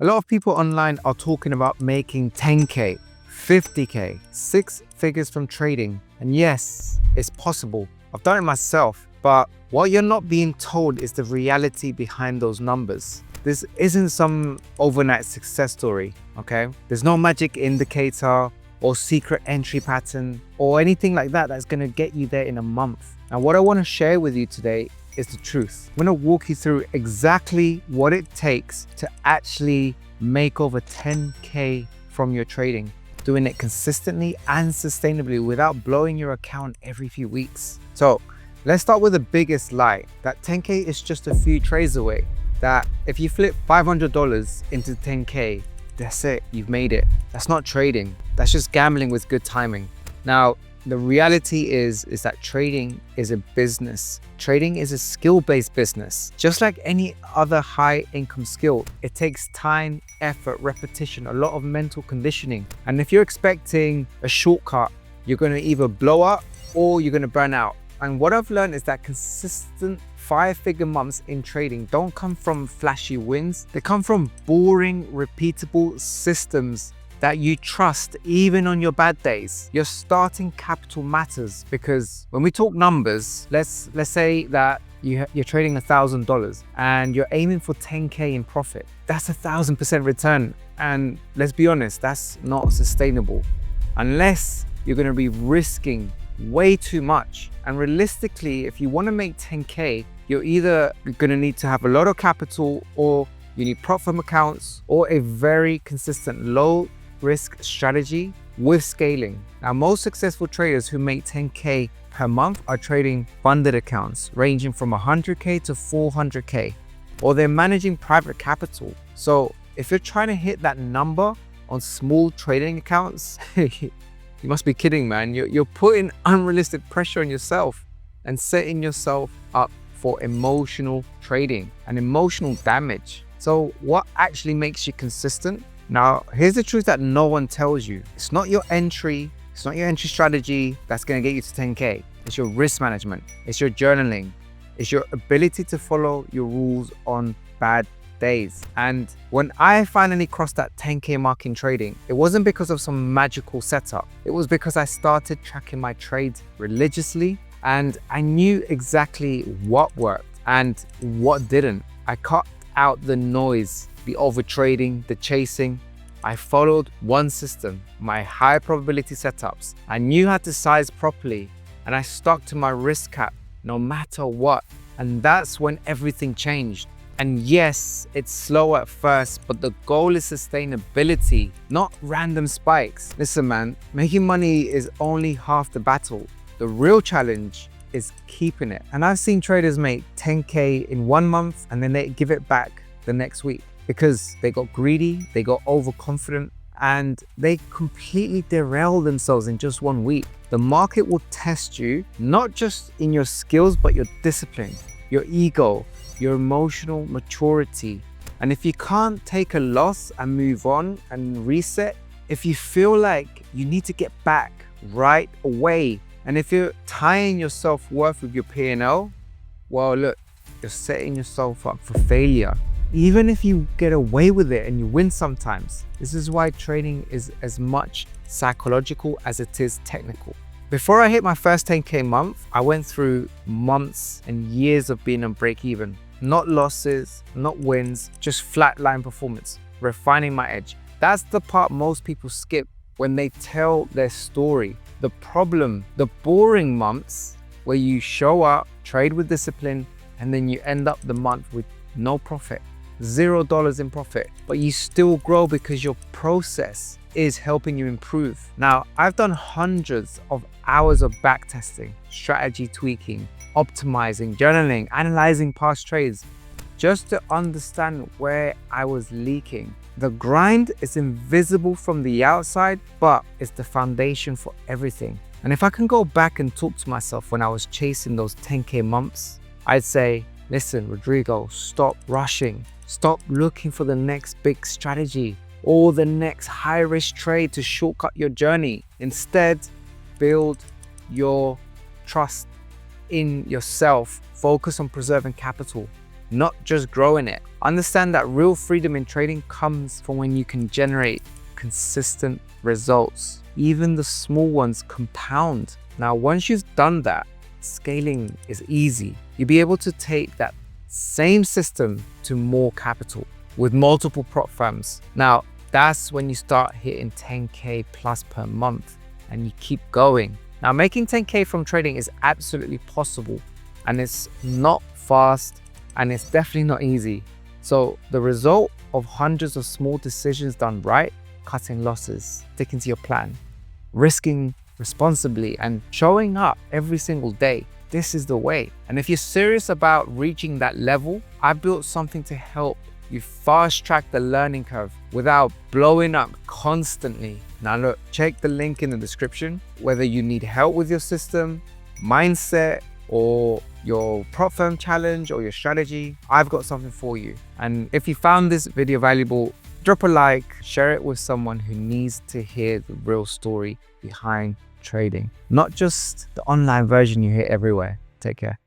A lot of people online are talking about making 10K, 50K, six figures from trading. And yes, it's possible. I've done it myself. But what you're not being told is the reality behind those numbers. This isn't some overnight success story, okay? There's no magic indicator or secret entry pattern or anything like that that's gonna get you there in a month. Now, what I wanna share with you today is the truth. I'm gonna walk you through exactly what it takes to actually make over 10K from your trading, doing it consistently and sustainably without blowing your account every few weeks. So let's start with the biggest lie, that 10K is just a few trades away. That if you flip $500 into 10K, that's it, you've made it. That's not trading, that's just gambling with good timing. Now, the reality is that trading is a business. Trading is a skill-based business. Just like any other high income skill, it takes time, effort, repetition, a lot of mental conditioning. And if you're expecting a shortcut, you're gonna either blow up or you're gonna burn out. And what I've learned is that consistent 5-figure months in trading don't come from flashy wins. They come from boring, repeatable systems that you trust even on your bad days. Your starting capital matters, because when we talk numbers, let's say that you're trading $1,000 and you're aiming for 10K in profit. That's 1,000% return. And let's be honest, that's not sustainable unless you're gonna be risking way too much. And realistically, if you wanna make 10K, you're either gonna need to have a lot of capital, or you need prop firm accounts, or a very consistent low risk strategy with scaling. Now, most successful traders who make 10K per month are trading funded accounts ranging from 100K to 400K, or they're managing private capital. So if you're trying to hit that number on small trading accounts, you must be kidding, man. You're putting unrealistic pressure on yourself and setting yourself up for emotional trading and emotional damage. So what actually makes you consistent? Now, here's the truth that no one tells you. It's not your entry strategy that's gonna get you to 10K. It's your risk management, it's your journaling, it's your ability to follow your rules on bad days. And when I finally crossed that 10K mark in trading, it wasn't because of some magical setup. It was because I started tracking my trades religiously, and I knew exactly what worked and what didn't. I cut out the noise, the overtrading, the chasing. I followed one system, my high probability setups. I knew how to size properly, and I stuck to my risk cap no matter what. And that's when everything changed. And yes, it's slow at first, but the goal is sustainability, not random spikes. Listen, man, making money is only half the battle. The real challenge is keeping it. And I've seen traders make 10K in 1 month and then they give it back the next week because they got greedy, they got overconfident, and they completely derail themselves in just 1 week. The market will test you, not just in your skills, but your discipline, your ego, your emotional maturity. And if you can't take a loss and move on and reset, if you feel like you need to get back right away, and if you're tying your self-worth with your P&L, well, look, you're setting yourself up for failure. Even if you get away with it and you win sometimes. This is why trading is as much psychological as it is technical. Before I hit my first 10K month, I went through months and years of being on break even. Not losses, not wins, just flatline performance, refining my edge. That's the part most people skip when they tell their story. The problem, the boring months where you show up, trade with discipline, and then you end up the month with no profit, $0 in profit, but you still grow because your process is helping you improve. Now, I've done hundreds of hours of backtesting, strategy tweaking, optimizing, journaling, analyzing past trades, just to understand where I was leaking. The grind is invisible from the outside, but it's the foundation for everything. And if I can go back and talk to myself when I was chasing those 10K months, I'd say, listen, Rodrigo, stop rushing. Stop looking for the next big strategy or the next high-risk trade to shortcut your journey. Instead, build your trust in yourself. Focus on preserving capital. not just growing it. Understand that real freedom in trading comes from when you can generate consistent results. Even the small ones compound. Now, once you've done that, scaling is easy. You'll be able to take that same system to more capital with multiple prop firms. Now, that's when you start hitting 10K plus per month and you keep going. Now, making 10K from trading is absolutely possible, and it's not fast, and it's definitely not easy. So the result of hundreds of small decisions done right, cutting losses, sticking to your plan, risking responsibly, and showing up every single day, this is the way. And if you're serious about reaching that level, I built something to help you fast track the learning curve without blowing up constantly. Now look, check the link in the description. Whether you need help with your system, mindset, or your prop firm challenge or your strategy, I've got something for you. And if you found this video valuable, drop a like, share it with someone who needs to hear the real story behind trading, not just the online version you hear everywhere. Take care.